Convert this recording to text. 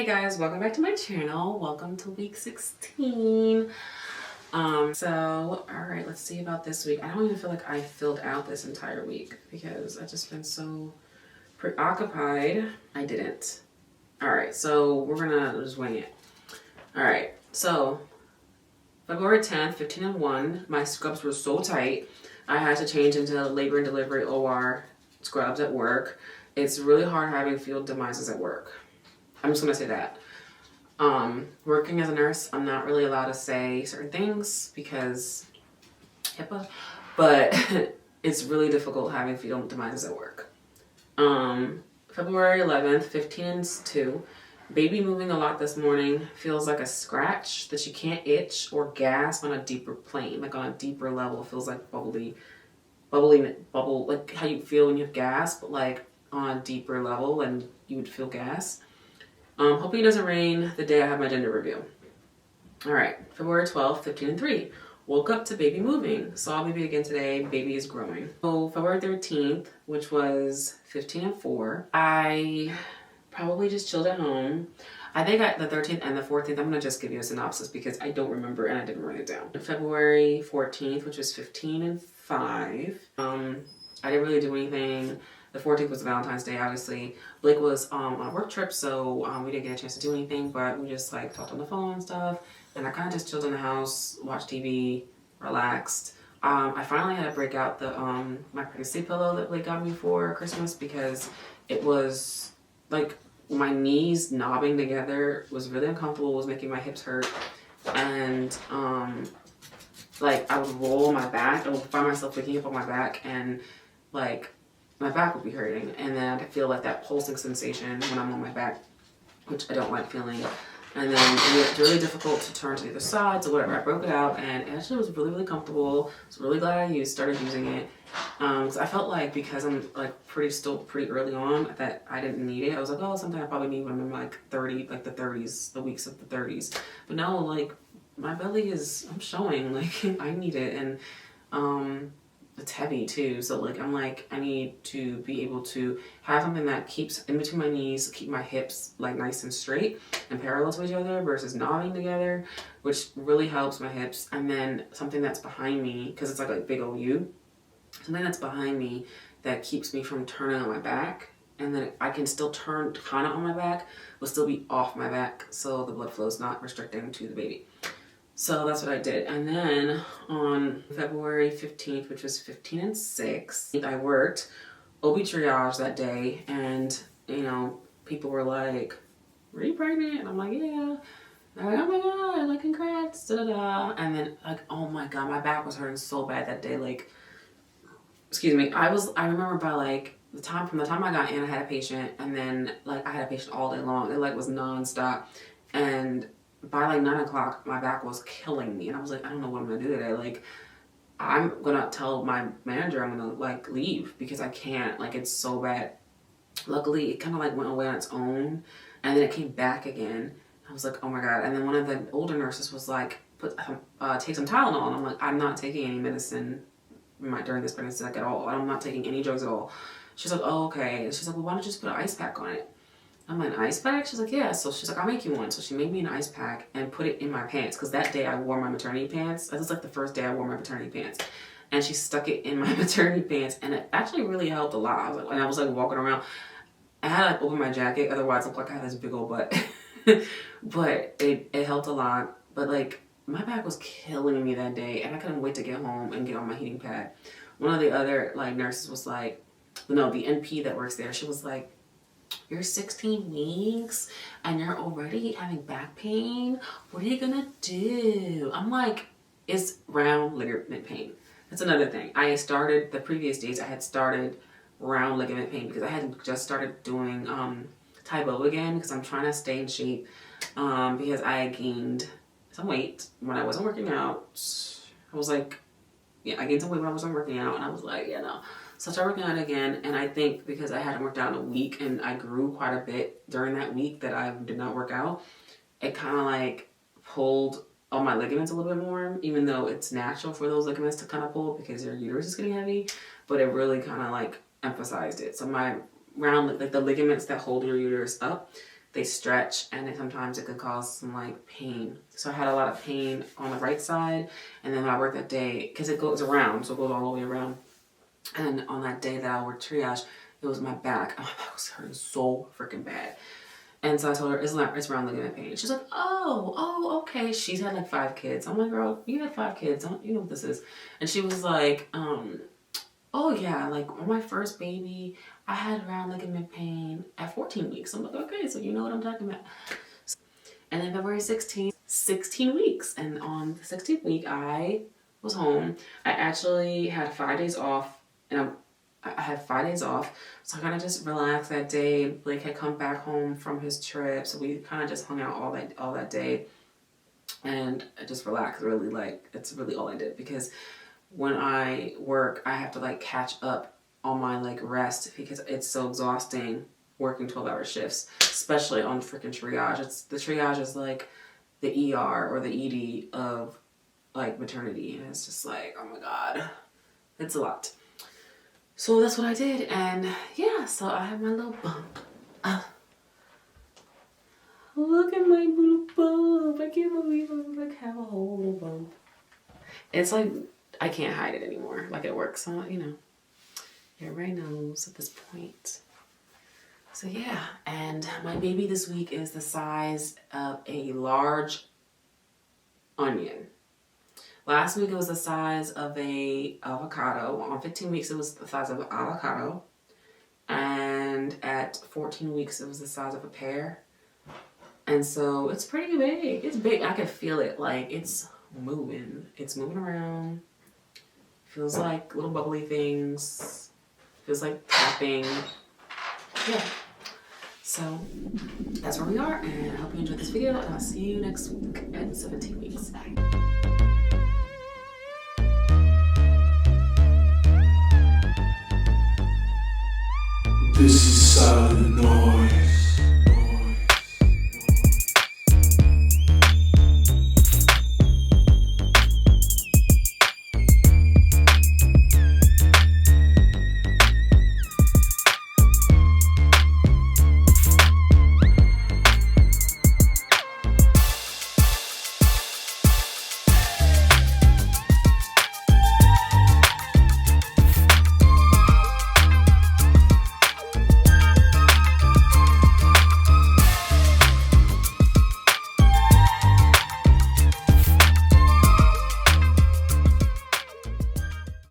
guys, welcome back to my channel. Welcome to week 16. All right, let's see about this week. I don't even feel like I filled out this entire week because I've just been so preoccupied. I didn't. All right, so we're gonna just wing it. All right, so February 10th, 15 and 1, my scrubs were so tight. I had to change into labor and delivery OR scrubs at work. It's really hard having field demises at work. I'm just gonna say that. Working as a nurse, I'm not really allowed to say certain things because HIPAA, but it's really difficult having field demises at work. February 11th, 15 and 2, baby moving a lot this morning, feels like a scratch that you can't itch or gas on a deeper plane, like on a deeper level. It feels like bubble, like how you feel when you have gas, but like on a deeper level and you would feel gas. Hoping it doesn't rain the day I have my gender review. All right, February 12th, 15 and 3. Woke up to baby moving. Saw baby again today. Baby is growing. So February 13th, which was 15 and 4, I probably just chilled at home. I think the 13th and the 14th, I'm going to just give you a synopsis because I don't remember and I didn't write it down. February 14th, which was 15 and 5. I didn't really do anything. The 14th was Valentine's Day, obviously. Blake was on a work trip, so we didn't get a chance to do anything, but we just like talked on the phone and stuff. And I kind of just chilled in the house, watched TV, relaxed. I finally had to break out the my pregnancy pillow that Blake got me for Christmas because it was like my knees knobbing together was really uncomfortable, was making my hips hurt. And like I would roll my back, I would find myself waking up on my back and like my back would be hurting, and then I'd feel like that pulsing sensation when I'm on my back, which I don't like feeling. And then it's really difficult to turn to the other side, so whatever, I broke it out, and it actually was really, really comfortable. I was really glad I started using it. So I felt like because I'm like still pretty early on that I didn't need it. I was like, oh, something I probably need when I'm in like 30, like the 30s, the weeks of the 30s. But no, like my belly I'm showing, like I need it, and it's heavy too, so like I'm like I need to be able to have something that keeps in between my knees, keep my hips like nice and straight and parallel to each other versus knobbing together, which really helps my hips. And then something that's behind me, because it's like a big old U, something that's behind me that keeps me from turning on my back, and then I can still turn kind of on my back but still be off my back so the blood flow is not restricting to the baby. So that's what I did. And then on February 15th, which was 15 and 6, I worked OB triage that day, and you know, people were like, were you pregnant? And I'm like, yeah. And I'm like, oh my god, like congrats, da-da-da. And then like, oh my god, my back was hurting so bad that day. Like, excuse me, I remember by like from the time I got in, I had a patient, and then like I had a patient all day long. It like was nonstop. And by like 9 o'clock, my back was killing me, and I was like, I don't know what I'm gonna do today. Like, I'm gonna tell my manager I'm gonna like leave because I can't. Like, it's so bad. Luckily, it kind of like went away on its own, and then it came back again. I was like, oh my god. And then one of the older nurses was like, take some Tylenol, and I'm like, I'm not taking any medicine during this pregnancy, like at all. I'm not taking any drugs at all. She's like, oh okay. And she's like, well, why don't you just put an ice pack on it? I'm like, an ice pack? She's like, yeah. So she's like, I'll make you one. So she made me an ice pack and put it in my pants. Because that day I wore my maternity pants. That was like the first day I wore my maternity pants. And she stuck it in my maternity pants. And it actually really helped a lot. I was like walking around. I had to like open my jacket. Otherwise it looked like I had this big old butt. But it helped a lot. But like my back was killing me that day. And I couldn't wait to get home and get on my heating pad. One of the other like nurses was like, no, the NP that works there. She was like, you're 16 weeks and you're already having back pain. What are you gonna do? I'm like, it's round ligament pain. That's another thing. The previous days I had started round ligament pain because I had just started doing Tae Bo again because I'm trying to stay in shape because I gained some weight when I wasn't working out. I was like, yeah, I gained some weight when I wasn't working out, and I was like, yeah, no. So I started working out again, and I think because I hadn't worked out in a week and I grew quite a bit during that week that I did not work out, it kind of like pulled on my ligaments a little bit more, even though it's natural for those ligaments to kind of pull because your uterus is getting heavy, but it really kind of like emphasized it. So my like the ligaments that hold your uterus up they stretch, and sometimes it could cause some like pain. So I had a lot of pain on the right side, and then when I worked that day, because it goes around, so it goes all the way around. And on that day that I worked triage, it was my back. My back was hurting so freaking bad. And so I told her, it's round ligament pain. She's like, oh, okay. She's had like 5 kids. I'm like, girl, you had 5 kids. You know what this is. And she was like, oh yeah, like on my first baby, I had round ligament pain at 14 weeks. I'm like, okay, so you know what I'm talking about. And then February 16th, 16 weeks. And on the 16th week, I was home. I actually had 5 days off, and I had 5 days off, so I kind of just relaxed that day. Blake had come back home from his trip, so we kind of just hung out all that day, and I just relaxed. Really, like, it's really all I did, because when I work, I have to like catch up on my like rest, because it's so exhausting working 12-hour shifts, especially on freaking triage. The triage is like the ER or the ED of like maternity, and it's just like, oh my god, it's a lot. So that's what I did, and yeah, so I have my little bump. Look at my little bump. I can't believe I like have a whole little bump. It's like, I can't hide it anymore, like it works. So, you know, everybody knows at this point. So yeah, and my baby this week is the size of a large onion. Last week it was the size of a avocado. On 15 weeks it was the size of an avocado. And at 14 weeks it was the size of a pear. And so it's pretty big. It's big. I can feel it. Like, it's moving. It's moving around. Feels like little bubbly things. Feels like tapping. Yeah. So that's where we are. And I hope you enjoyed this video. And I'll see you next week at 17 weeks. This is Silent